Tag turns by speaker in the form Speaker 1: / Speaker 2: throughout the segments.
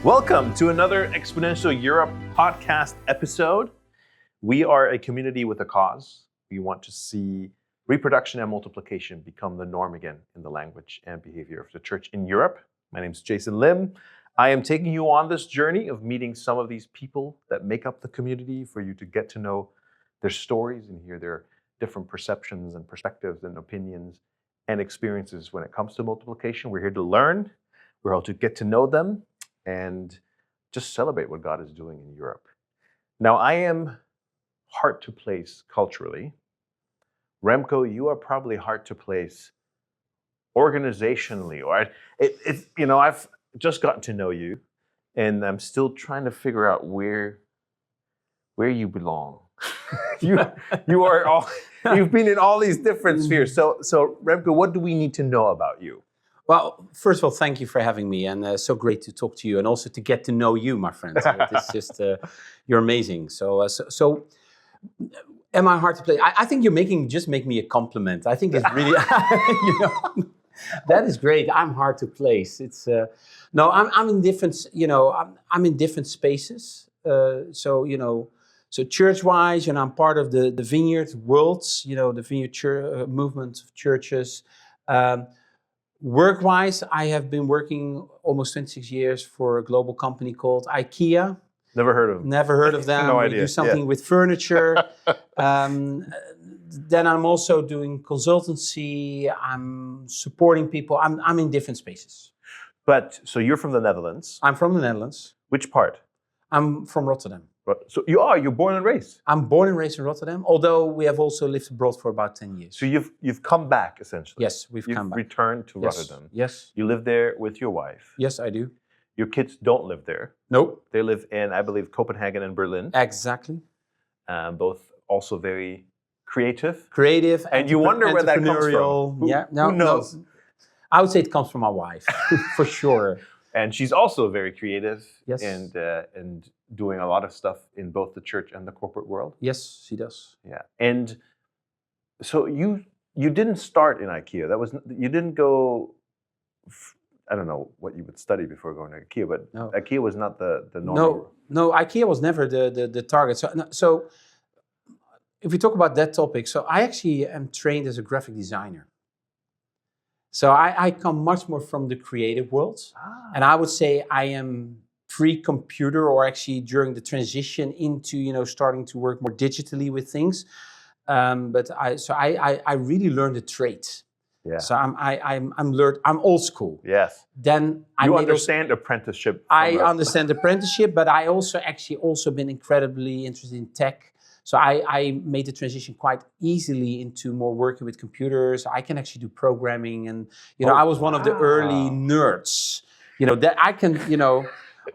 Speaker 1: Welcome to another Exponential Europe podcast episode. We are a community with a cause. We want to see reproduction and multiplication become the norm again in the language and behavior of the church in Europe. My name is Jason Lim. I am taking you on this journey of meeting some of these people that make up the community for you to get to know their stories and hear their different perceptions and perspectives and opinions and experiences when it comes to multiplication. We're here to learn. We're all to get to know them and just celebrate what God is doing in Europe. Now, I am hard to place culturally. Remco, you are probably hard to place organizationally. I've just gotten to know you, and I'm still trying to figure out where you belong. You've been in all these different spheres. So Remco, what do we need to know about you?
Speaker 2: Well, first of all, thank you for having me, and so great to talk to you, and also to get to know you, my friend. It's just you're amazing. So, am I hard to play? I think just make me a compliment. I think it's really, that is great. I'm hard to place. It's no, I'm in different, I'm in different spaces. So church-wise, I'm part of the Vineyard Worlds, the Vineyard movement of churches. Work-wise, I have been working almost 26 years for a global company called IKEA.
Speaker 1: Never heard of them.
Speaker 2: Never heard of them.
Speaker 1: No
Speaker 2: we
Speaker 1: idea.
Speaker 2: do something with furniture. Then I'm also doing consultancy. I'm supporting people. I'm in different spaces.
Speaker 1: So you're from the Netherlands.
Speaker 2: I'm from the Netherlands.
Speaker 1: Which part?
Speaker 2: I'm from Rotterdam.
Speaker 1: So you're born and raised?
Speaker 2: I'm born and raised in Rotterdam, although we have also lived abroad for about 10 years.
Speaker 1: So you've come back, essentially?
Speaker 2: Yes, we've come back.
Speaker 1: Returned to Rotterdam?
Speaker 2: Yes.
Speaker 1: You live there with your wife?
Speaker 2: Yes, I do.
Speaker 1: Your kids don't live there?
Speaker 2: Nope.
Speaker 1: They live in, I believe, Copenhagen and Berlin?
Speaker 2: Exactly.
Speaker 1: Both also very creative?
Speaker 2: Creative.
Speaker 1: And you wonder where that comes from? Who knows?
Speaker 2: No. I would say it comes from my wife, for sure.
Speaker 1: And she's also very creative.
Speaker 2: Yes.
Speaker 1: And doing a lot of stuff in both the church and the corporate world.
Speaker 2: Yes, she does.
Speaker 1: Yeah. And so you didn't start in IKEA. You didn't go. I don't know what you would study before going to IKEA, but no. IKEA was not the normal.
Speaker 2: No, IKEA was never the target. So if we talk about that topic, so I actually am trained as a graphic designer. So I come much more from the creative world, and I would say I am pre-computer, or actually during the transition into starting to work more digitally with things. But I really learned a trade.
Speaker 1: Yeah.
Speaker 2: So I'm old school.
Speaker 1: Yes.
Speaker 2: Then
Speaker 1: you understand apprenticeship.
Speaker 2: I understand apprenticeship, but I also been incredibly interested in tech. So I made the transition quite easily into more working with computers. I can actually do programming, and I was one of the early nerds. That I can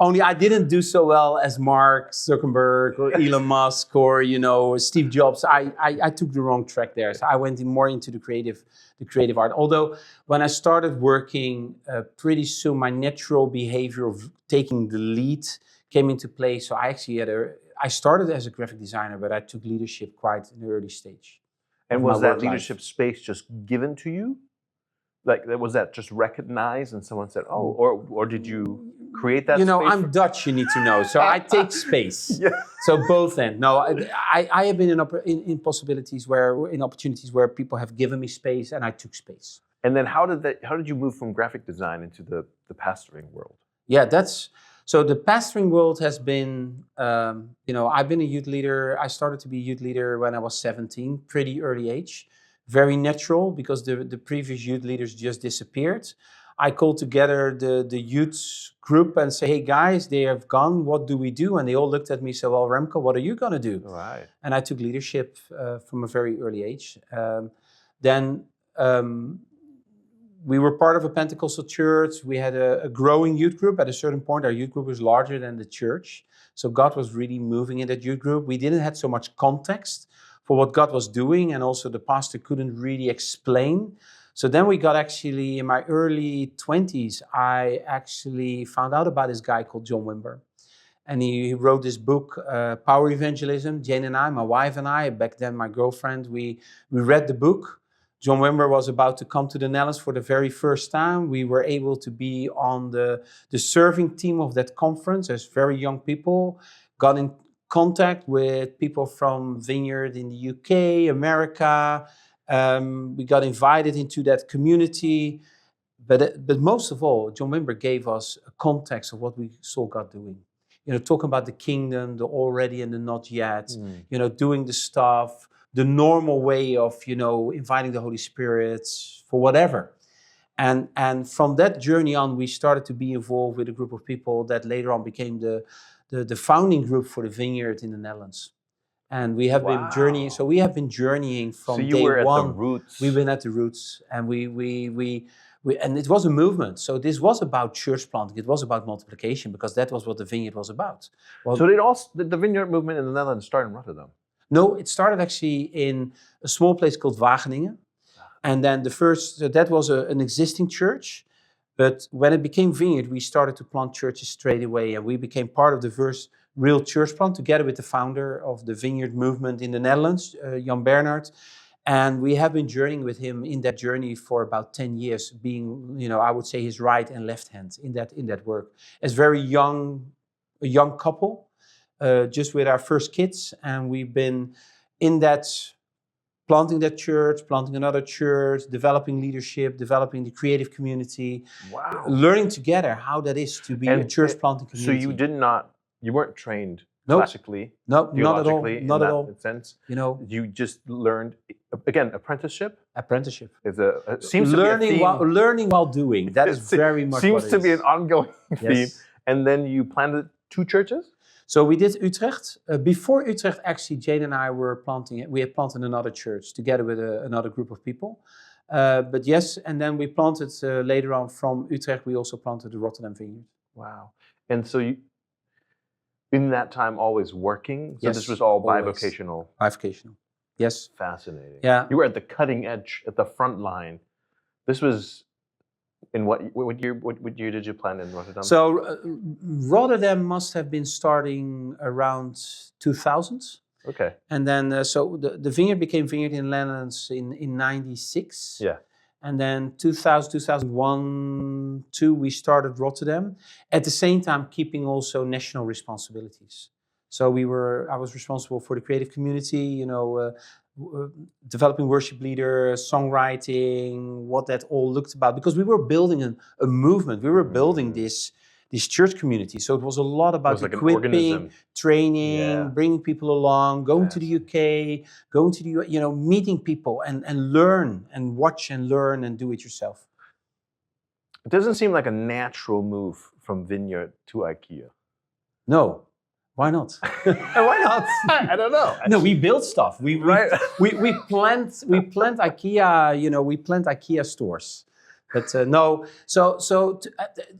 Speaker 2: only I didn't do so well as Mark Zuckerberg or Elon Musk or Steve Jobs. I took the wrong track there. So I went more into the creative art. Although when I started working, pretty soon my natural behavior of taking the lead came into play. So I actually I started as a graphic designer, but I took leadership quite in the early stage.
Speaker 1: And was that leadership space just given to you? Like, was that just recognized and someone said, "Oh," or did you create that?
Speaker 2: I'm Dutch. You need to know, so I take space.
Speaker 1: Yeah.
Speaker 2: So both ends. No, I have been in opportunities where people have given me space, and I took space.
Speaker 1: And then how did you move from graphic design into the pastoring world?
Speaker 2: Yeah, so the pastoring world has been, I've been a youth leader. I started to be a youth leader when I was 17, pretty early age. Very natural, because the previous youth leaders just disappeared. I called together the youth group and say, "Hey guys, they have gone. What do we do?" And they all looked at me and said, "Well, Remco, what are you going to do?"
Speaker 1: Right.
Speaker 2: And I took leadership from a very early age. Then we were part of a Pentecostal church. We had a growing youth group. At a certain point, our youth group was larger than the church. So God was really moving in that youth group. We didn't have so much context for what God was doing, and also the pastor couldn't really explain. So then we got actually, in my early 20s, I actually found out about this guy called John Wimber. And he wrote this book, Power Evangelism. Jane and I, my wife and I, back then my girlfriend, we read the book. John Wimber was about to come to the Netherlands for the very first time. We were able to be on the serving team of that conference as very young people, got in contact with people from Vineyard in the UK, America. We got invited into that community. But most of all, John Wimber gave us a context of what we saw God doing. Talking about the kingdom, the already and the not yet, doing the stuff, the normal way of, inviting the Holy Spirit for whatever. And from that journey on, we started to be involved with a group of people that later on became the founding group for the Vineyard in the Netherlands. And we have been journeying. So we have been journeying from day one.
Speaker 1: So you were at the roots.
Speaker 2: We've been at the roots, and and it was a movement. So this was about church planting. It was about multiplication, because that was what the Vineyard was about. Well,
Speaker 1: so did the Vineyard movement in the Netherlands start in Rotterdam?
Speaker 2: No, it started actually in a small place called Wageningen. And then that was an existing church. But when it became Vineyard, we started to plant churches straight away. And we became part of the first real church plant, together with the founder of the Vineyard movement in the Netherlands, Jan Bernhard. And we have been journeying with him in that journey for about 10 years, being, I would say, his right and left hand in that work. As a young couple, just with our first kids. And we've been in that, planting that church, planting another church, developing leadership, developing the creative community.
Speaker 1: Wow.
Speaker 2: Learning together how that is to be a church planting community.
Speaker 1: So you weren't trained classically,
Speaker 2: not at all. Not at all.
Speaker 1: Sense. You just learned, again, apprenticeship.
Speaker 2: Apprenticeship
Speaker 1: seems
Speaker 2: learning
Speaker 1: to be a theme.
Speaker 2: learning while doing. That is very much
Speaker 1: seems
Speaker 2: what
Speaker 1: to
Speaker 2: it
Speaker 1: be
Speaker 2: is.
Speaker 1: an ongoing theme.
Speaker 2: Yes.
Speaker 1: And then you planted 2 churches.
Speaker 2: So we did Utrecht. Before Utrecht, actually, Jane and I were planting it. We had planted another church together with another group of people. But yes, and then we planted later on from Utrecht. We also planted the Rotterdam Vineyard.
Speaker 1: Wow! And so you, in that time, always working. So
Speaker 2: yes,
Speaker 1: this was all
Speaker 2: always.
Speaker 1: bivocational.
Speaker 2: Bivocational. Yes.
Speaker 1: Fascinating.
Speaker 2: Yeah.
Speaker 1: You were at the cutting edge, at the front line. This was. In what year did you plant in Rotterdam?
Speaker 2: So Rotterdam must have been starting around 2000.
Speaker 1: Okay.
Speaker 2: And then so the Vineyard became Vineyard in Netherlands in 96.
Speaker 1: Yeah.
Speaker 2: And then 2000, 2001, 2, we started Rotterdam. At the same time, keeping also national responsibilities. So I was responsible for the creative community, developing worship leaders, songwriting, what that all looked about, because we were building a movement. We were building this church community. So it was a lot about equipping, training, bringing people along, going to the UK, going to the meeting people and learn and watch and learn and do it yourself.
Speaker 1: It doesn't seem like a natural move from Vineyard to IKEA.
Speaker 2: No. Why not?
Speaker 1: Why not? I don't know.
Speaker 2: No, we build stuff. We plant IKEA. We plant IKEA stores. But no. So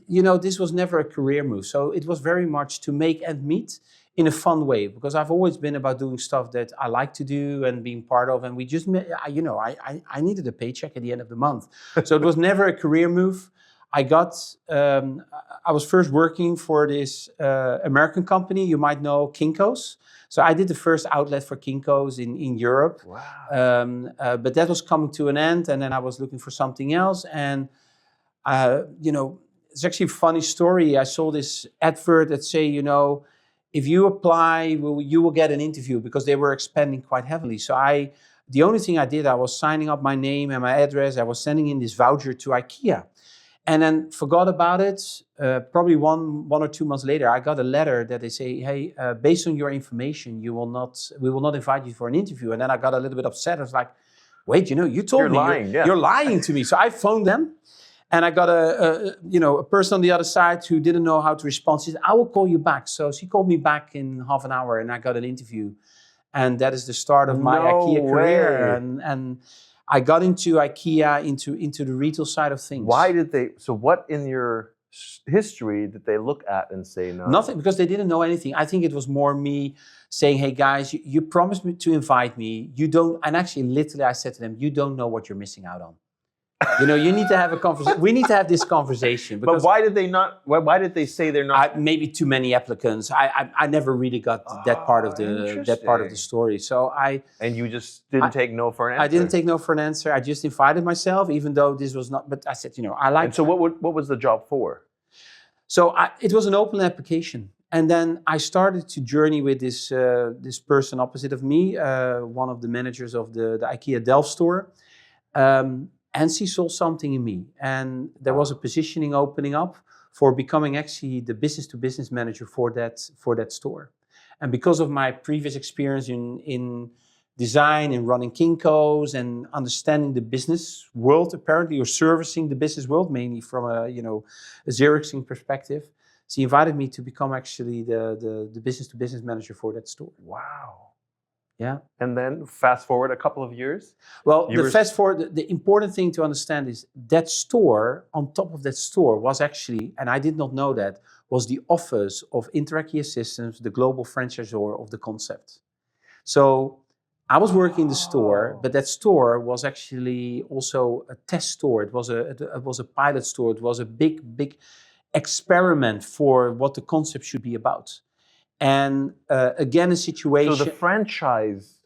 Speaker 2: this was never a career move. So it was very much to make ends meet in a fun way, because I've always been about doing stuff that I like to do and being part of. And we just, I needed a paycheck at the end of the month. So it was never a career move. I was first working for this American company, you might know, Kinko's. So I did the first outlet for Kinko's in Europe.
Speaker 1: Wow.
Speaker 2: But that was coming to an end, and then I was looking for something else. And, it's actually a funny story. I saw this advert that say, if you apply, you will get an interview, because they were expanding quite heavily. So the only thing I did, I was signing up my name and my address. I was sending in this voucher to IKEA. And then forgot about it. Probably one or 2 months later, I got a letter that they say, "Hey, based on your information, we will not invite you for an interview." And then I got a little bit upset. I was like, "Wait, you told me you're lying to me." So I phoned them, and I got a person on the other side who didn't know how to respond. She said, "I will call you back." So she called me back in half an hour, and I got an interview, and that is the start of my IKEA career. And I got into IKEA, into the retail side of things.
Speaker 1: So what in your history did they look at and say no?
Speaker 2: Nothing, because they didn't know anything. I think it was more me saying, "Hey guys, you promised me to invite me. You don't," and actually literally I said to them, "You don't know what you're missing out on." You need to have a conversation. We need to have this conversation
Speaker 1: But
Speaker 2: because
Speaker 1: why did they not? Why did they say they're not?
Speaker 2: maybe too many applicants. I never really got that part of the story. So
Speaker 1: And you just didn't take no for an answer.
Speaker 2: I didn't take no for an answer. I just invited myself, even though this was not. But I said, I like.
Speaker 1: And so what was the job for?
Speaker 2: So it was an open application, and then I started to journey with this person opposite of me, one of the managers of the IKEA Delft store, and she saw something in me, and there was a positioning opening up for becoming actually the business-to-business manager for that store, and because of my previous experience in design and running Kinko's and understanding the business world, apparently, or servicing the business world, mainly from a Xeroxing perspective. She invited me to become actually the business-to-business manager for that store.
Speaker 1: Wow.
Speaker 2: Yeah.
Speaker 1: And then fast forward a couple of years.
Speaker 2: Well, fast forward, the important thing to understand is that store, on top of that store, was actually, and I did not know that, was the office of IKEA Systems, the global franchisor of the concept. So I was working in the store, but that store was actually also a test store. It was a pilot store. It was a big experiment for what the concept should be about. And again, a situation.
Speaker 1: So the franchise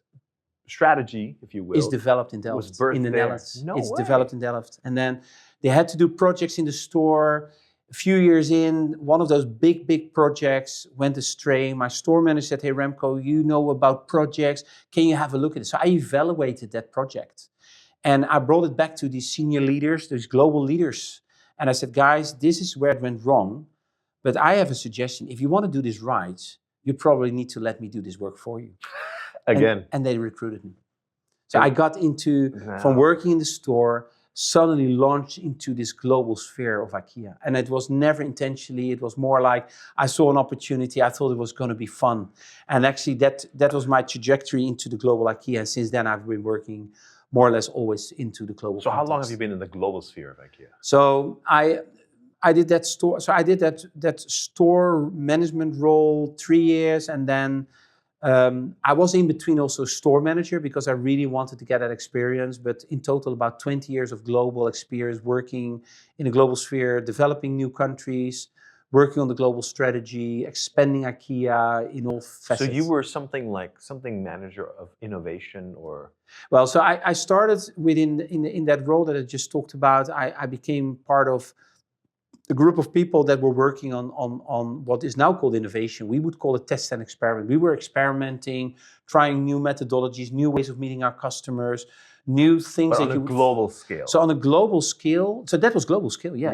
Speaker 1: strategy, if you will,
Speaker 2: is developed in Delft,
Speaker 1: was birthed
Speaker 2: in the
Speaker 1: there.
Speaker 2: Netherlands.
Speaker 1: No
Speaker 2: it's
Speaker 1: way.
Speaker 2: developed in Delft, and then they had to do projects in the store. A few years in, one of those big projects went astray. My store manager said, "Hey Remco, you know about projects. Can you have a look at it?" So I evaluated that project, and I brought it back to these senior leaders, these global leaders, and I said, "Guys, this is where it went wrong, but I have a suggestion. If you want to do this right, you probably need to let me do this work for you."
Speaker 1: Again.
Speaker 2: And they recruited me. So I got into, from working in the store, suddenly launched into this global sphere of IKEA. And it was never intentionally. It was more like I saw an opportunity. I thought it was going to be fun. And actually that was my trajectory into the global IKEA. And since then, I've been working more or less always into the global
Speaker 1: So
Speaker 2: context.
Speaker 1: how long have you been in the global sphere of IKEA?
Speaker 2: So I did that store. So I did that store management role 3 years, and then I was in between also store manager because I really wanted to get that experience. But in total, about 20 years of global experience working in a global sphere, developing new countries, working on the global strategy, expanding IKEA in all facets.
Speaker 1: So you were something manager of innovation, or?
Speaker 2: Well, so I started in that role that I just talked about. I became part of the group of people that were working on what is now called innovation. We would call it test and experiment. We were experimenting, trying new methodologies, new ways of meeting our customers, new things.
Speaker 1: But on a global scale.
Speaker 2: So on a global scale, so that was global scale, yeah.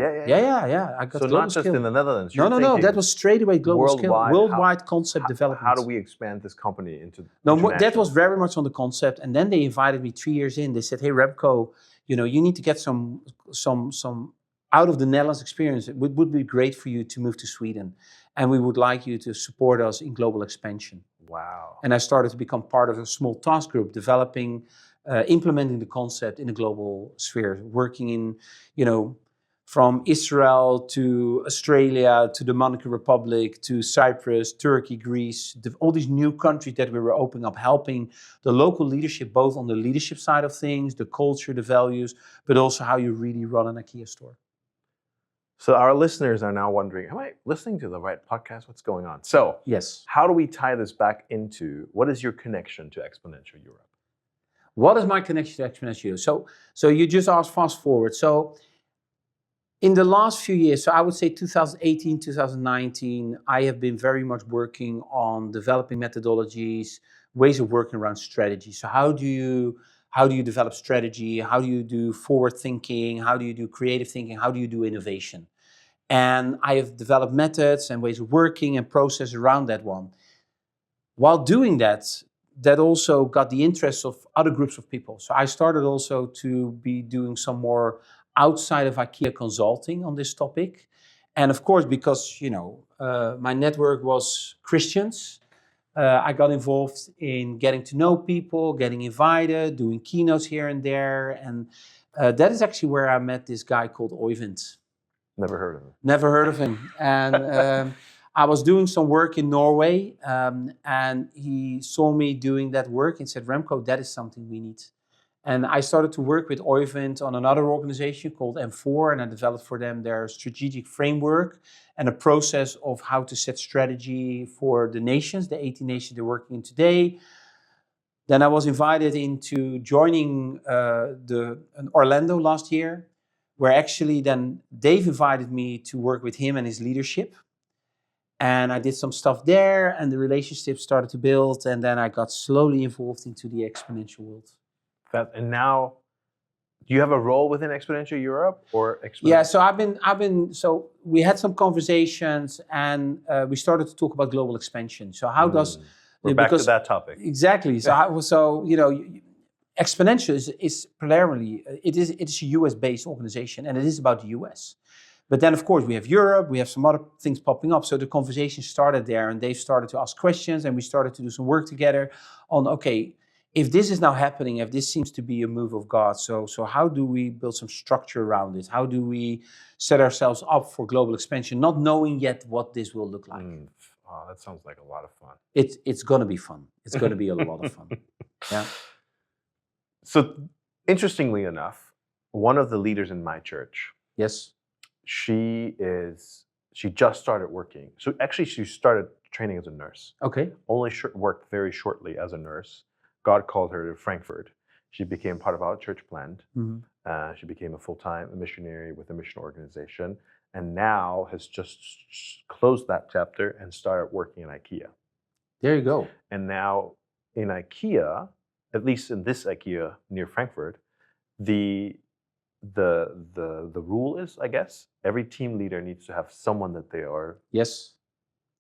Speaker 2: I got
Speaker 1: so
Speaker 2: global
Speaker 1: not just
Speaker 2: scale.
Speaker 1: in the Netherlands.
Speaker 2: No, that was straight away global
Speaker 1: worldwide,
Speaker 2: scale, worldwide concept development.
Speaker 1: How do we expand this company into?
Speaker 2: No, that was very much on the concept. And then they invited me 3 years in. They said, "Hey Remco, you need to get some out of the Netherlands experience. It would be great for you to move to Sweden. And we would like you to support us in global expansion."
Speaker 1: Wow.
Speaker 2: And I started to become part of a small task group, developing, implementing the concept in a global sphere, working in, from Israel to Australia to the Dominican Republic to Cyprus, Turkey, Greece, all these new countries that we were opening up, helping the local leadership, both on the leadership side of things, the culture, the values, but also how you really run an IKEA store.
Speaker 1: So our listeners are now wondering, am I listening to the right podcast? What's going on? So
Speaker 2: yes,
Speaker 1: how do we tie this back into, what is your connection to Exponential Europe?
Speaker 2: What is my connection to Exponential Europe? So you just asked fast forward. So in the last few years, so I would say 2018, 2019, I have been very much working on developing methodologies, ways of working around strategy. So how do you develop strategy? How do you do forward thinking? How do you do creative thinking? How do you do innovation? And I have developed methods and ways of working and process around that one. While doing that also got the interest of other groups of people. So I started also to be doing some more outside of IKEA consulting on this topic. And of course, because, my network was Christians, I got involved in getting to know people, getting invited, doing keynotes here and there. And that is actually where I met this guy called Oyvind.
Speaker 1: Never heard of him.
Speaker 2: Never heard of him. And I was doing some work in Norway, and he saw me doing that work and said, "Remco, that is something we need." And I started to work with Oyvind on another organization called M4, and I developed for them their strategic framework and a process of how to set strategy for the nations, the 18 nations they're working in today. Then I was invited into joining Orlando last year, where actually then Dave invited me to work with him and his leadership. And I did some stuff there, and the relationship started to build, and then I got slowly involved into the Exponential world.
Speaker 1: And now, do you have a role within Exponential Europe or Exponential?
Speaker 2: Yeah, so we had some conversations, and we started to talk about global expansion. So how does
Speaker 1: we're back to that topic.
Speaker 2: Exactly. So Exponential is primarily it is a US based organization, and it is about the US. But then, of course, we have Europe, we have some other things popping up. So the conversation started there, and they started to ask questions, and we started to do some work together on, okay, if this is now happening, if this seems to be a move of God, so how do we build some structure around it? How do we set ourselves up for global expansion, not knowing yet what this will look like?
Speaker 1: Oh, that sounds like a lot of fun.
Speaker 2: It's going to be fun. It's going to be a lot of fun. Yeah.
Speaker 1: So, interestingly enough, one of the leaders in my church,
Speaker 2: yes,
Speaker 1: she just started working. So actually, she started training as a nurse.
Speaker 2: Okay.
Speaker 1: Only worked very shortly as a nurse. God called her to Frankfurt. She became part of our church plant.
Speaker 2: Mm-hmm.
Speaker 1: She became a full-time missionary with a mission organization, and now has just closed that chapter and started working in IKEA.
Speaker 2: There you go.
Speaker 1: And now in IKEA, at least in this IKEA near Frankfurt, the rule is, I guess, every team leader needs to have someone that they are
Speaker 2: Yes.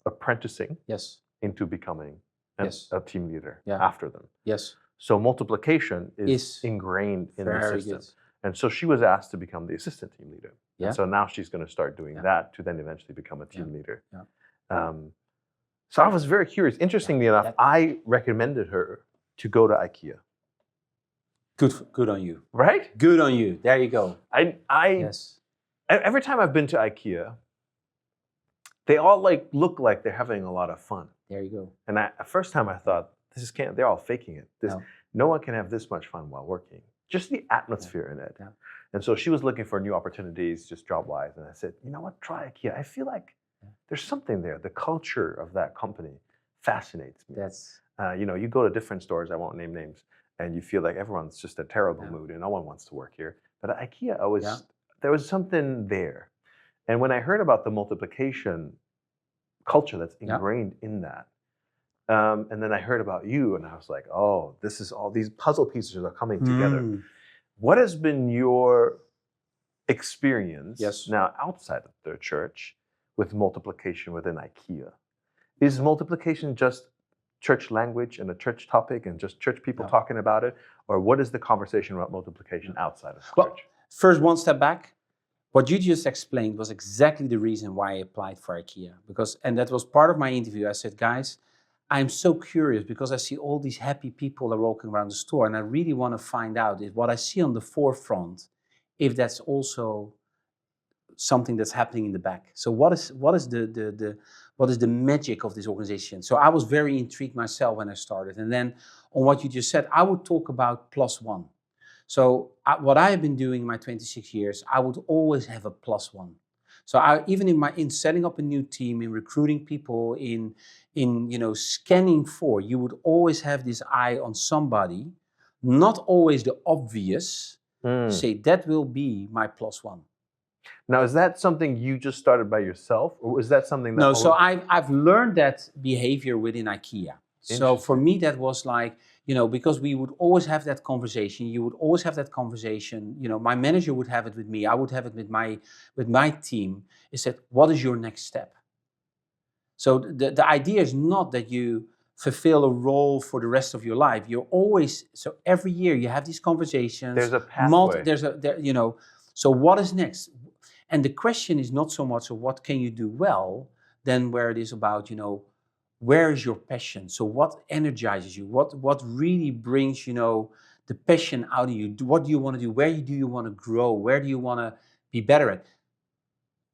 Speaker 1: apprenticing
Speaker 2: Yes.
Speaker 1: into becoming a team leader after them.
Speaker 2: Yes.
Speaker 1: So multiplication is ingrained in the system.
Speaker 2: Good.
Speaker 1: And so she was asked to become the assistant team leader.
Speaker 2: Yeah.
Speaker 1: And so now she's going to start doing that to then eventually become a team leader.
Speaker 2: Yeah.
Speaker 1: So I was very curious. Interestingly enough, I recommended her to go to IKEA.
Speaker 2: Good on you.
Speaker 1: Right?
Speaker 2: Good on you. There you go.
Speaker 1: Yes. Every time I've been to IKEA, they all look like they're having a lot of fun.
Speaker 2: There you go.
Speaker 1: And the first time I thought, they're all faking it. No one can have this much fun while working. Just the atmosphere in it.
Speaker 2: Yeah.
Speaker 1: And so she was looking for new opportunities, just job-wise. And I said, you know what, try IKEA. I feel like there's something there. The culture of that company fascinates me. You go to different stores, I won't name names, and you feel like everyone's just in a terrible mood and no one wants to work here. But at IKEA, there was something there. And when I heard about the multiplication culture that's ingrained in that, and then I heard about you, and I was like, oh, this is all these puzzle pieces are coming together. What has been your experience now outside of the church with multiplication within IKEA? Is multiplication just church language and a church topic and just church people talking about it? Or what is the conversation about multiplication outside of church?
Speaker 2: First, one step back. What you just explained was exactly the reason why I applied for IKEA. And that was part of my interview. I said, guys, I'm so curious because I see all these happy people are walking around the store, and I really want to find out if what I see on the forefront, if that's also something that's happening in the back. So what is the magic of this organization? So I was very intrigued myself when I started. And then on what you just said, I would talk about +1. So what I have been doing in my 26 years, I would always have a +1. So even in setting up a new team, in recruiting people, in scanning for, you would always have this eye on somebody, not always the obvious. Say that will be my +1.
Speaker 1: Now, is that something you just started by yourself, or is that something that?
Speaker 2: No, so I've learned that behavior within IKEA. So for me, that was like, because we would always have that conversation. You would always have that conversation. My manager would have it with me. I would have it with my team. It said, what is your next step? So the idea is not that you fulfill a role for the rest of your life. So every year you have these conversations.
Speaker 1: There's a pathway.
Speaker 2: So what is next? And the question is not so much of what can you do well, than where it is about, where is your passion? So what energizes you? What really brings, the passion out of you? What do you want to do? Where do you want to grow? Where do you want to be better at?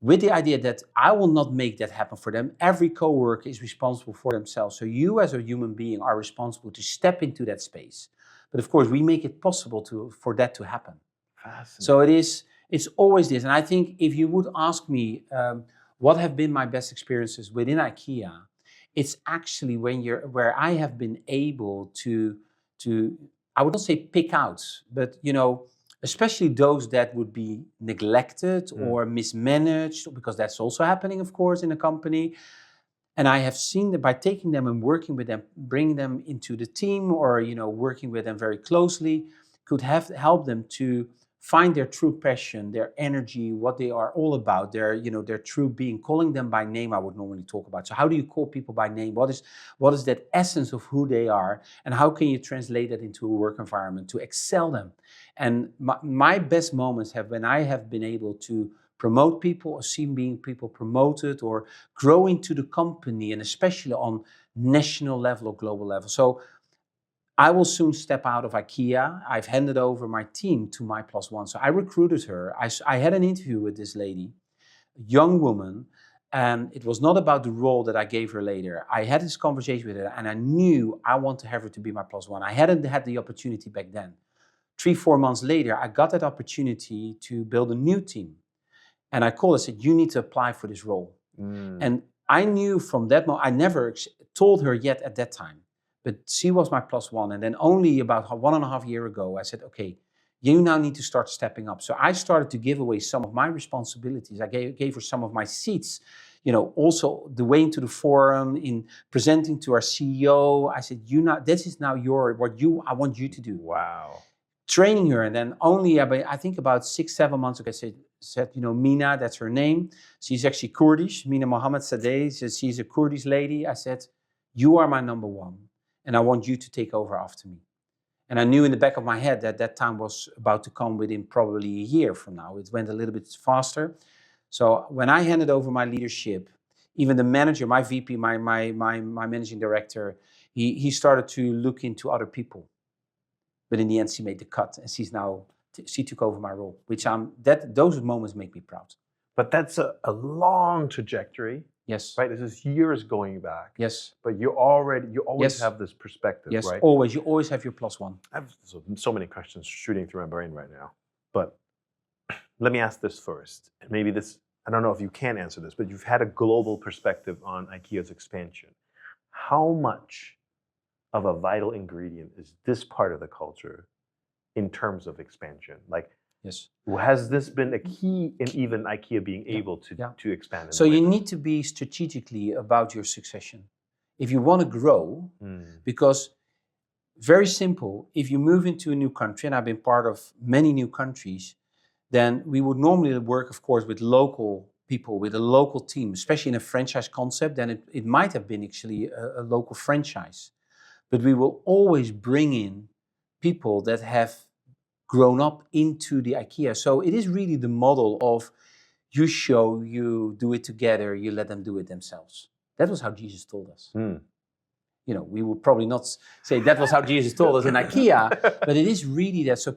Speaker 2: With the idea that I will not make that happen for them. Every coworker is responsible for themselves. So you as a human being are responsible to step into that space. But of course, we make it possible for that to happen.
Speaker 1: Fascinating.
Speaker 2: So it's always this. And I think if you would ask me what have been my best experiences within IKEA, it's actually where I have been able to I would not say pick out, but especially those that would be neglected or mismanaged, because that's also happening, of course, in a company. And I have seen that by taking them and working with them, bringing them into the team, or working with them very closely, could help them to find their true passion, their energy, what they are all about, their true being. Calling them by name, I would normally talk about. So how do you call people by name? What is that essence of who they are, and how can you translate that into a work environment to excel them? And my best moments have when I have been able to promote people, or see being people promoted or grow into the company, and especially on national level or global level. So I will soon step out of IKEA. I've handed over my team to my plus one. So I recruited her. I had an interview with this lady, a young woman, and it was not about the role that I gave her later. I had this conversation with her, and I knew I want to have her to be my plus one. I hadn't had the opportunity back then. 3-4 months later, I got that opportunity to build a new team. And I called and said, you need to apply for this role. And I knew from that moment, I never told her yet at that time, but she was my plus one. And then only about 1.5 years ago, I said, okay, you now need to start stepping up. So I started to give away some of my responsibilities. I gave her some of my seats, also the way into the forum, in presenting to our CEO. I said, this is now I want you to do.
Speaker 1: Wow.
Speaker 2: Training her, and then only I think about 6-7 months ago, I said, Mina, that's her name. She's actually Kurdish, Mina Mohammed Sadeh. She's a Kurdish lady. I said, you are my number one, and I want you to take over after me. And I knew in the back of my head that time was about to come within probably a year from now. It went a little bit faster. So when I handed over my leadership, even the manager, my VP, my managing director, he started to look into other people. But in the end, she made the cut, and she took over my role, which those moments make me proud.
Speaker 1: But that's a long trajectory.
Speaker 2: Yes.
Speaker 1: Right? This is years going back.
Speaker 2: Yes.
Speaker 1: But you always have this perspective,
Speaker 2: yes,
Speaker 1: right?
Speaker 2: Always. You always have your plus one.
Speaker 1: I have so many questions shooting through my brain right now. But let me ask this first. And maybe I don't know if you can answer this, but you've had a global perspective on IKEA's expansion. How much of a vital ingredient is this part of the culture in terms of expansion? Like,
Speaker 2: yes,
Speaker 1: has this been a key in even IKEA being able to expand?
Speaker 2: So you need to be strategically about your succession. If you want to grow, because very simple, if you move into a new country, and I've been part of many new countries, then we would normally work, of course, with local people, with a local team, especially in a franchise concept. Then it might have been actually a local franchise. But we will always bring in people that have grown up into the IKEA. So it is really the model of you show, you do it together, you let them do it themselves. That was how Jesus told us. We would probably not say that was how Jesus told us in IKEA, but it is really that. So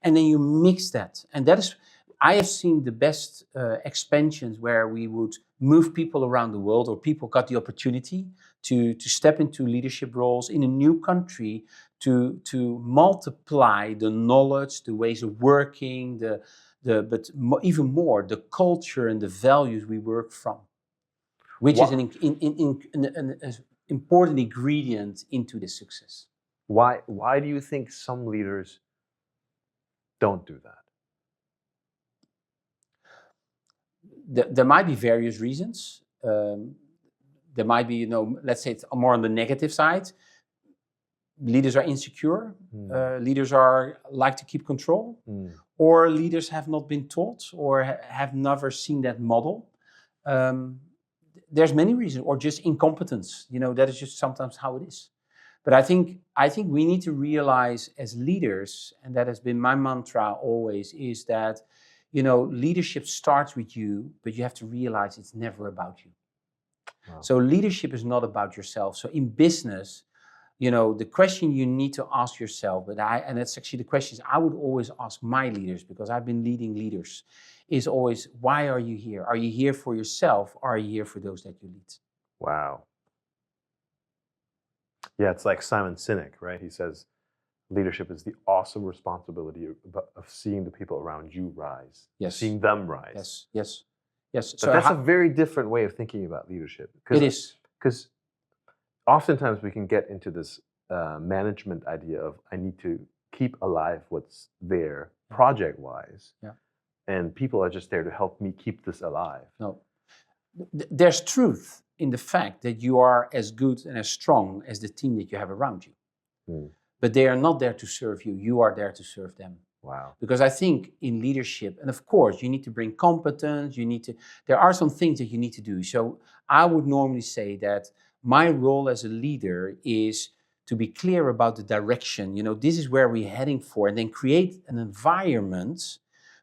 Speaker 2: and then you mix that. And that is, I have seen the best expansions where we would move people around the world, or people got the opportunity to step into leadership roles in a new country, to multiply the knowledge, the ways of working, but even more, the culture and the values we work from, which is an important ingredient into the success.
Speaker 1: Why do you think some leaders don't do that?
Speaker 2: There might be various reasons. There might be, let's say it's more on the negative side. Leaders are insecure. Leaders like to keep control. Or leaders have not been taught or have never seen that model. There's many reasons, or just incompetence. That is just sometimes how it is. But I think we need to realize as leaders, and that has been my mantra always, is that leadership starts with you, but you have to realize it's never about you. Wow. So leadership is not about yourself. So in business, the question you need to ask yourself, and that's actually the questions I would always ask my leaders, because I've been leading leaders, is always, why are you here? Are you here for yourself, or are you here for those that you lead?
Speaker 1: Wow. Yeah, it's like Simon Sinek, right? He says, leadership is the awesome responsibility of seeing the people around you rise,
Speaker 2: Yes.
Speaker 1: seeing them rise.
Speaker 2: Yes, yes, yes.
Speaker 1: But that's a very different way of thinking about leadership.
Speaker 2: It is.
Speaker 1: Because oftentimes we can get into this management idea of I need to keep alive what's there project-wise.
Speaker 2: Yeah.
Speaker 1: And people are just there to help me keep this alive.
Speaker 2: No. There's truth in the fact that you are as good and as strong as the team that you have around you. But they are not there to serve you. You are there to serve them.
Speaker 1: Wow.
Speaker 2: Because I think in leadership, and of course, you need to bring competence, there are some things that you need to do. So I would normally say that my role as a leader is to be clear about the direction. This is where we're heading for, and then create an environment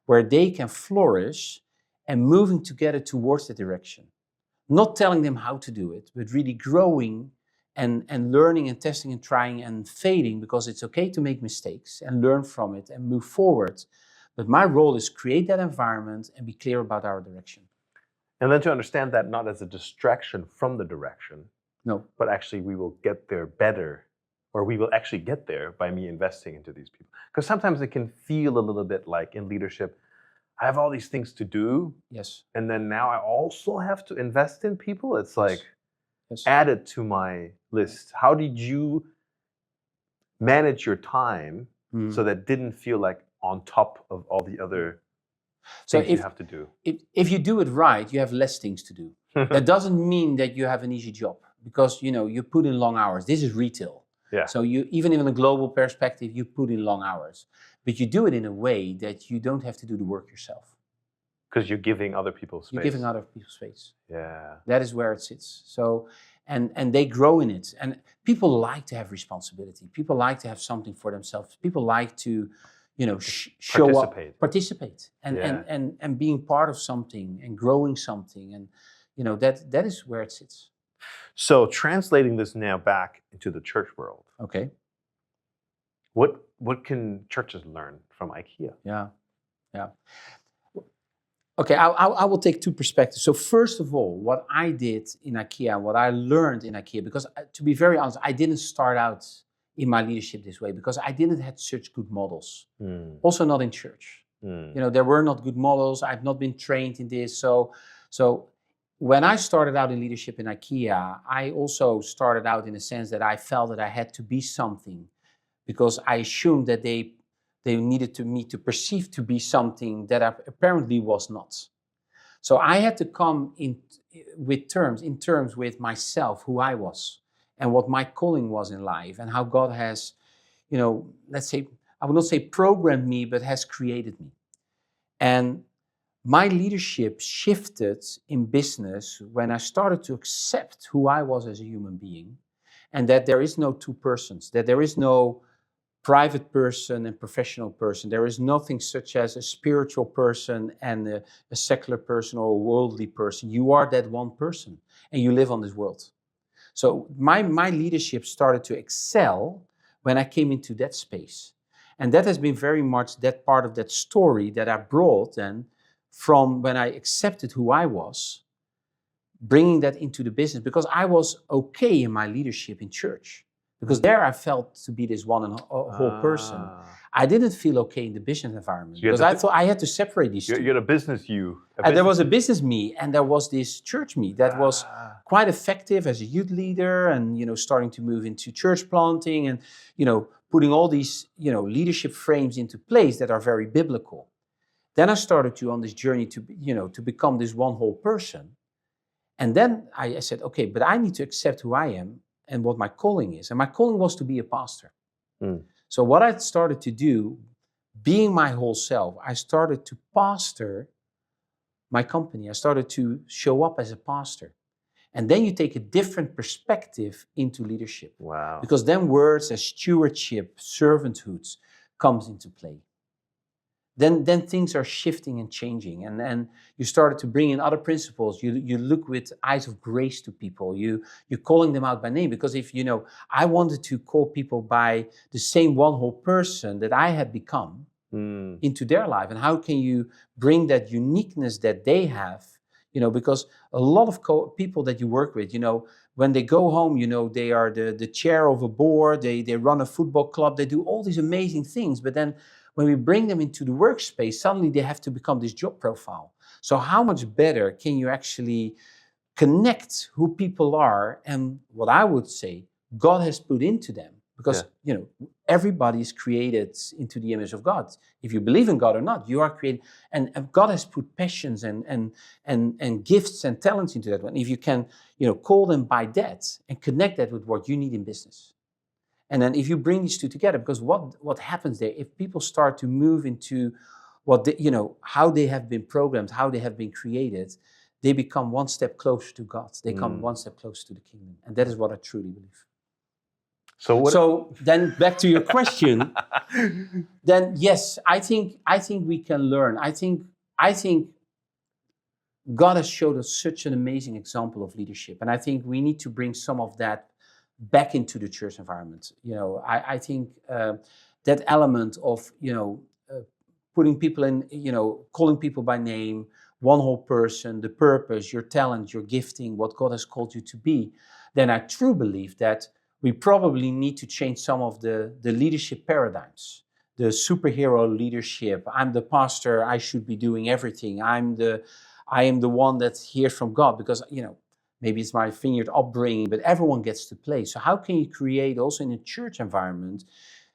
Speaker 2: where they can flourish and moving together towards the direction. Not telling them how to do it, but really growing and learning and testing and trying and failing, because it's okay to make mistakes and learn from it and move forward. But my role is create that environment and be clear about our direction.
Speaker 1: And then to understand that not as a distraction from the direction,
Speaker 2: no,
Speaker 1: but actually we will get there better, or we will actually get there by me investing into these people. Because sometimes it can feel a little bit like in leadership, I have all these things to do.
Speaker 2: Yes.
Speaker 1: And then now I also have to invest in people. It's like
Speaker 2: yes.
Speaker 1: added to my list. How did you manage your time so that didn't feel like on top of all the other things you have to do?
Speaker 2: If you do it right, you have less things to do. That doesn't mean that you have an easy job, because you put in long hours. This is retail.
Speaker 1: Yeah.
Speaker 2: So you, even in a global perspective, you put in long hours, but you do it in a way that you don't have to do the work yourself.
Speaker 1: Because you're giving other people space.
Speaker 2: You're giving other people space.
Speaker 1: Yeah.
Speaker 2: That is where it sits. So, and they grow in it. And people like to have responsibility. People like to have something for themselves. People like to, show up, participate, and being part of something and growing something. And that is where it sits.
Speaker 1: So translating this now back into the church world.
Speaker 2: Okay.
Speaker 1: What can churches learn from IKEA?
Speaker 2: Yeah. Okay, I will take two perspectives. So first of all, what I did in IKEA, what I learned in IKEA, because to be very honest, I didn't start out in my leadership this way because I didn't have such good models. Also not in church. There were not good models. I've not been trained in this. So when I started out in leadership in IKEA, I also started out in a sense that I felt that I had to be something, because I assumed that they needed me to perceive to be something that I apparently was not. So I had to come in terms with myself, who I was, and what my calling was in life, and how God has, let's say, I would not say programmed me, but has created me. And my leadership shifted in business when I started to accept who I was as a human being, and that there is no two persons, that there is no private person and professional person. There is nothing such as a spiritual person and a secular person or a worldly person. You are that one person, and you live on this world. So my leadership started to excel when I came into that space. And that has been very much that part of that story that I brought then from when I accepted who I was, bringing that into the business, because I was okay in my leadership in church. Because there I felt to be this one and whole person. I didn't feel okay in the business environment, because I thought I had to separate these two.
Speaker 1: You had a business you.
Speaker 2: There was a business me, and there was this church me that was quite effective as a youth leader, and starting to move into church planting, and putting all these leadership frames into place that are very biblical. Then I started on this journey to become this one whole person, and then I said, okay, but I need to accept who I am and what my calling is. And my calling was to be a pastor. So what I started to do, being my whole self, I started to pastor my company. I started to show up as a pastor. And then you take a different perspective into leadership.
Speaker 1: Wow.
Speaker 2: Because then words as stewardship, servanthood comes into play. Then things are shifting and changing, and then you started to bring in other principles. You look with eyes of grace to people. You're calling them out by name, because if I wanted to call people by the same one whole person that I had become into their life, and how can you bring that uniqueness that they have? Because a lot of people that you work with, when they go home, they are the chair of a board, they run a football club, they do all these amazing things. But then when we bring them into the workspace, suddenly they have to become this job profile. So how much better can you actually connect who people are and what I would say God has put into them? Because everybody is created into the image of God. If you believe in God or not, you are created, and God has put passions and gifts and talents into that one. If you can, call them by that and connect that with what you need in business. And then if you bring these two together, because what happens there, if people start to move into what they, how they have been programmed, how they have been created, they become one step closer to God. They come one step closer to the kingdom. And that is what I truly believe. So then back to your question, then yes, I think we can learn. I think God has showed us such an amazing example of leadership. And I think we need to bring some of that back into the church environment. I think that element of, putting people in, calling people by name, one whole person, the purpose, your talent, your gifting, what God has called you to be, then I truly believe that we probably need to change some of the leadership paradigms. The superhero leadership, I'm the pastor, I should be doing everything. I am the one that hears from God, because, maybe it's my vineyard upbringing, but everyone gets to play. So how can you create also in a church environment,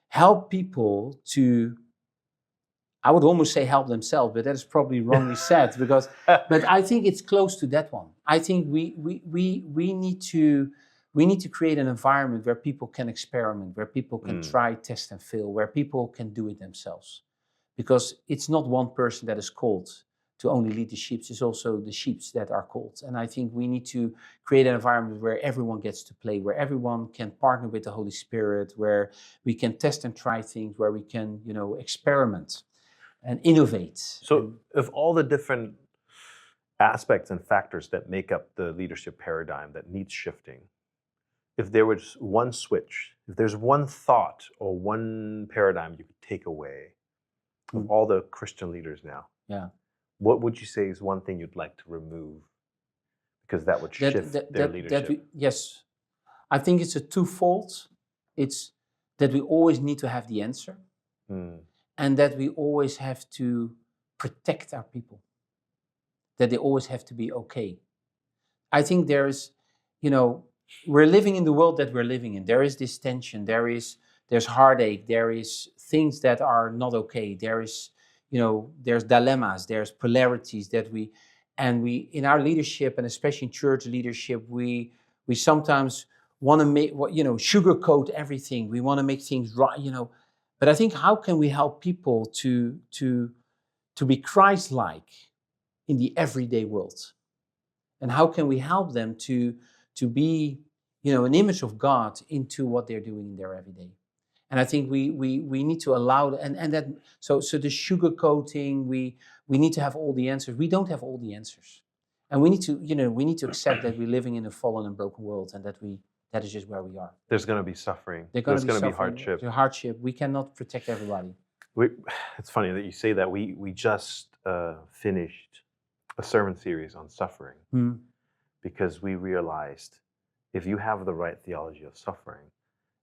Speaker 2: help people to, I would almost say help themselves, but that is probably wrongly said, but I think it's close to that one. I think we need to create an environment where people can experiment, where people can try, test and fail, where people can do it themselves. Because it's not one person that is called to only lead the sheep, it's also the sheep that are called. And I think we need to create an environment where everyone gets to play, where everyone can partner with the Holy Spirit, where we can test and try things, where we can, experiment and innovate.
Speaker 1: So of all the different aspects and factors that make up the leadership paradigm that needs shifting, if there was one switch, if there's one thought or one paradigm you could take away of all the Christian leaders now, what would you say is one thing you'd like to remove? Because that would shift their leadership.
Speaker 2: Yes. I think it's a twofold. It's that we always need to have the answer, and that we always have to protect our people, that they always have to be okay. I think there's we're living in the world that we're living in. There is this tension, there's heartache, there is things that are not okay, there's dilemmas, there's polarities that we in our leadership, and especially in church leadership, we sometimes want to make sugarcoat everything. We want to make things right, but I think, how can we help people to be Christ-like in the everyday world? And how can we help them to be, an image of God into what they're doing in their everyday? And I think we need to allow, and that, so the sugarcoating, we need to have all the answers. We don't have all the answers. And we need to accept that we're living in a fallen and broken world, and that is just where we are.
Speaker 1: There's going to be suffering.
Speaker 2: There's going to be
Speaker 1: hardship.
Speaker 2: There's hardship. We cannot protect everybody.
Speaker 1: It's funny that you say that. We just finished a sermon series on suffering, because we realized if you have the right theology of suffering,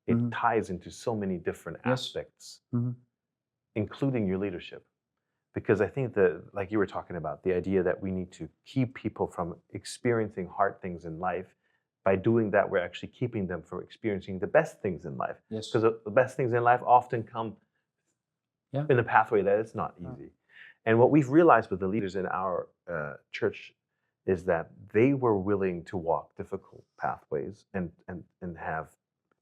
Speaker 1: it ties into so many different aspects, including your leadership. Because I think that, like you were talking about, the idea that we need to keep people from experiencing hard things in life. By doing that, we're actually keeping them from experiencing the best things in life.
Speaker 2: Yes.
Speaker 1: Because the best things in life often come in a pathway that is not easy. And what we've realized with the leaders in our church is that they were willing to walk difficult pathways and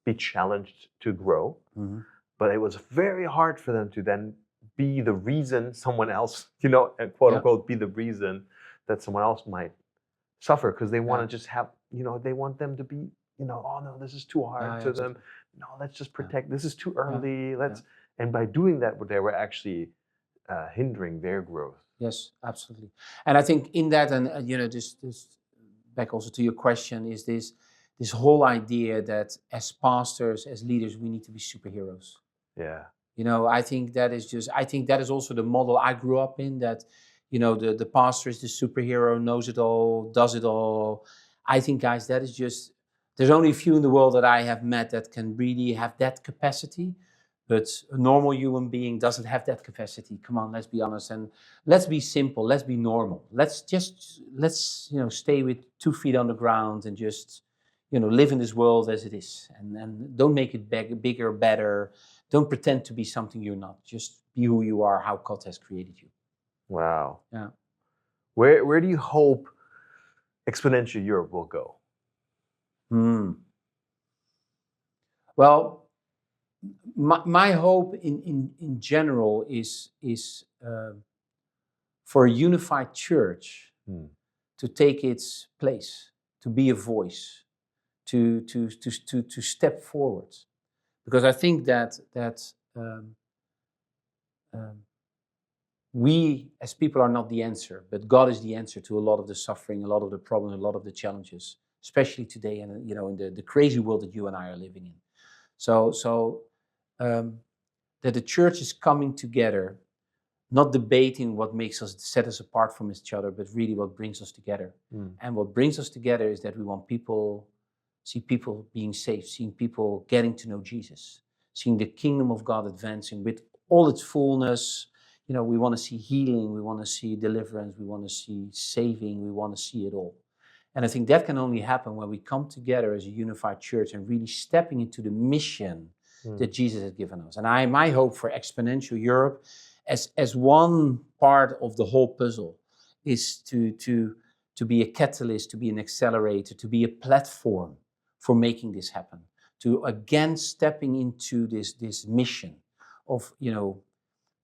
Speaker 1: be challenged to grow. But it was very hard for them to then be the reason someone else, and quote unquote, be the reason that someone else might suffer, because they want to just have, they want them to be, oh no, this is too hard to them. No, let's just protect. This is too early. And by doing that, they were actually hindering their growth.
Speaker 2: Yes, absolutely. And I think in that, and this back also to your question, is this whole idea that as pastors, as leaders, we need to be superheroes.
Speaker 1: Yeah.
Speaker 2: I think that is also the model I grew up in, that, the pastor is the superhero, knows it all, does it all. I think, guys, that is just There's only a few in the world that I have met that can really have that capacity, but a normal human being doesn't have that capacity. Come on, let's be honest, and let's be simple. Let's be normal. Let's stay with 2 feet on the ground and just live in this world as it is, and don't make it bigger, better. Don't pretend to be something you're not. Just be who you are, how God has created you.
Speaker 1: Wow.
Speaker 2: Yeah.
Speaker 1: Where do you hope Exponential Europe will go?
Speaker 2: Well, my hope in general is for a unified church to take its place, to be a voice, to step forward, because I think that we as people are not the answer, but God is the answer to a lot of the suffering, a lot of the problems, a lot of the challenges, especially today, and in the crazy world that you and I are living in. So that the church is coming together, not debating what makes us set us apart from each other, but really what brings us together. And what brings us together is that we want see people being saved, seeing people getting to know Jesus, seeing the kingdom of God advancing with all its fullness. We want to see healing, we want to see deliverance, we want to see saving, we want to see it all. And I think that can only happen when we come together as a unified church and really stepping into the mission that Jesus has given us. And my hope for Exponential Europe as one part of the whole puzzle is to be a catalyst, to be an accelerator, to be a platform for making this happen, to again stepping into this mission of,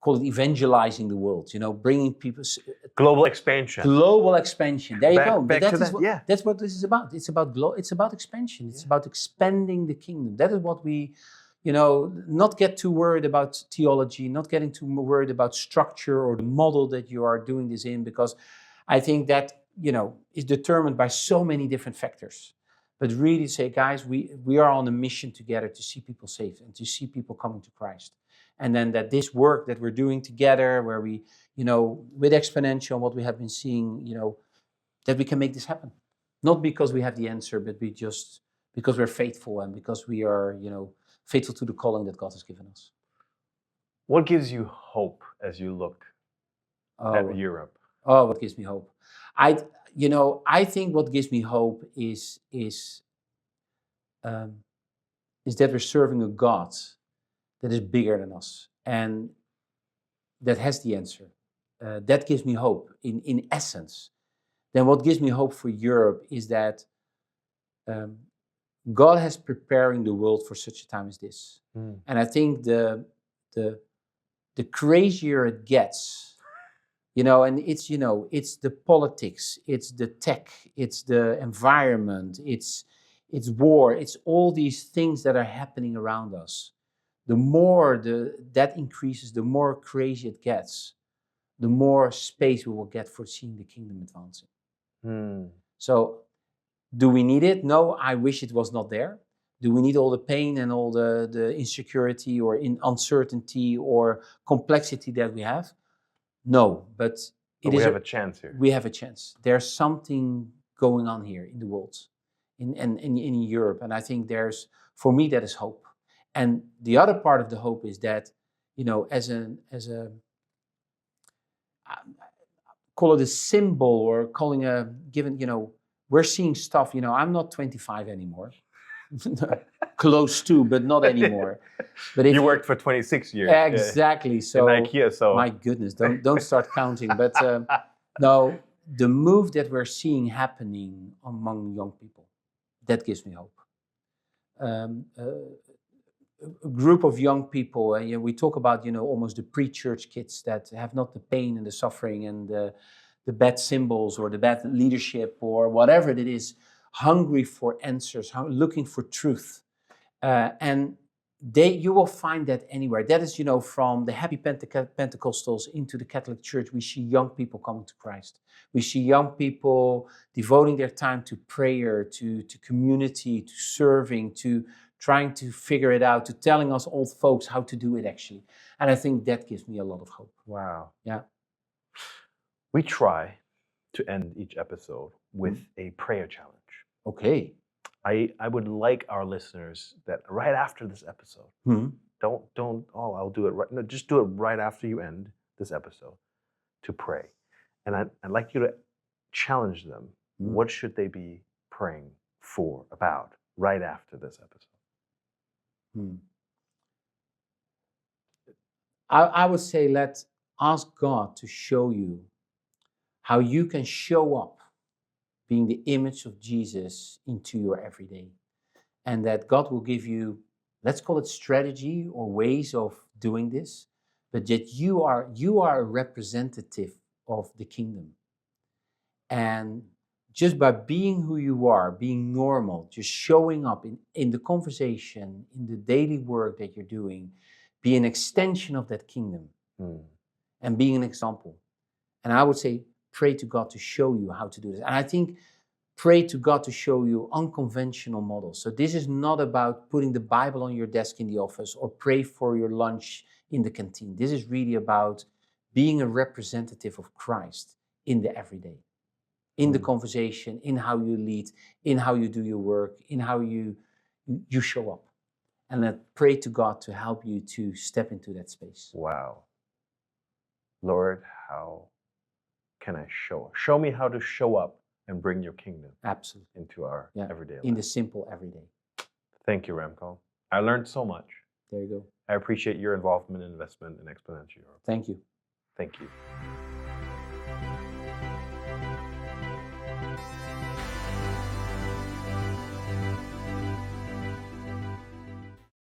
Speaker 2: call it evangelizing the world, bringing people.
Speaker 1: Global expansion.
Speaker 2: Global expansion. There you go.
Speaker 1: That's
Speaker 2: what this is about. It's about expansion. It's about expanding the kingdom. That is what we, not get too worried about theology, not getting too worried about structure or the model that you are doing this in, because I think that, is determined by so many different factors. But really say, guys, we are on a mission together to see people saved and to see people coming to Christ. And then that this work that we're doing together, where we, with Exponential, what we have been seeing, that we can make this happen. Not because we have the answer, but because we're faithful and because we are, faithful to the calling that God has given us.
Speaker 1: What gives you hope as you look at Europe?
Speaker 2: Oh, what gives me hope? I think what gives me hope is that we're serving a God that is bigger than us and that has the answer. That gives me hope in essence. Then what gives me hope for Europe is that God has preparing the world for such a time as this. And I think the crazier it gets, and it's the politics, it's the tech, it's the environment, it's war, it's all these things that are happening around us. The more that increases, the more crazy it gets, the more space we will get for seeing the kingdom advancing. So, do we need it? No, I wish it was not there. Do we need all the pain and all the insecurity or uncertainty or complexity that we have? No, but
Speaker 1: we have a chance here.
Speaker 2: We have a chance. There's something going on here in the world, in Europe, and I think for me, that is hope. And the other part of the hope is that, call it a symbol or calling we're seeing stuff, I'm not 25 anymore. Close to, but not anymore. But
Speaker 1: you worked for 26 years.
Speaker 2: Exactly. So
Speaker 1: in IKEA, so
Speaker 2: my goodness, don't start counting. But no, the move that we're seeing happening among young people, that gives me hope. A group of young people, we talk about, almost the pre-church kids that have not the pain and the suffering and the bad symbols or the bad leadership or whatever it is, hungry for answers, looking for truth. And you will find that anywhere. That is, from the happy Pentecostals into the Catholic Church, we see young people coming to Christ. We see young people devoting their time to prayer, to community, to serving, to trying to figure it out, to telling us old folks how to do it actually. And I think that gives me a lot of hope.
Speaker 1: Wow.
Speaker 2: Yeah.
Speaker 1: We try to end each episode with a prayer challenge.
Speaker 2: Okay.
Speaker 1: I would like our listeners that right after this episode, don't, oh, I'll do it right. No, just do it right after you end this episode to pray. And I'd like you to challenge them. What should they be praying for, about, right after this episode?
Speaker 2: I would say let's ask God to show you how you can show up being the image of Jesus into your everyday. And that God will give you, let's call it strategy or ways of doing this, but that you are a representative of the kingdom. And just by being who you are, being normal, just showing up in the conversation, in the daily work that you're doing, be an extension of that kingdom and being an example. And I would say, pray to God to show you how to do this. And I think pray to God to show you unconventional models. So this is not about putting the Bible on your desk in the office or pray for your lunch in the canteen. This is really about being a representative of Christ in the everyday, in the conversation, in how you lead, in how you do your work, in how you show up. And then pray to God to help you to step into that space.
Speaker 1: Wow. Lord, how can I show up? Show me how to show up and bring your kingdom into our everyday life.
Speaker 2: In the simple everyday.
Speaker 1: Thank you, Remco. I learned so much.
Speaker 2: There you go.
Speaker 1: I appreciate your involvement and investment in Exponential Europe.
Speaker 2: Thank you.
Speaker 1: Thank you.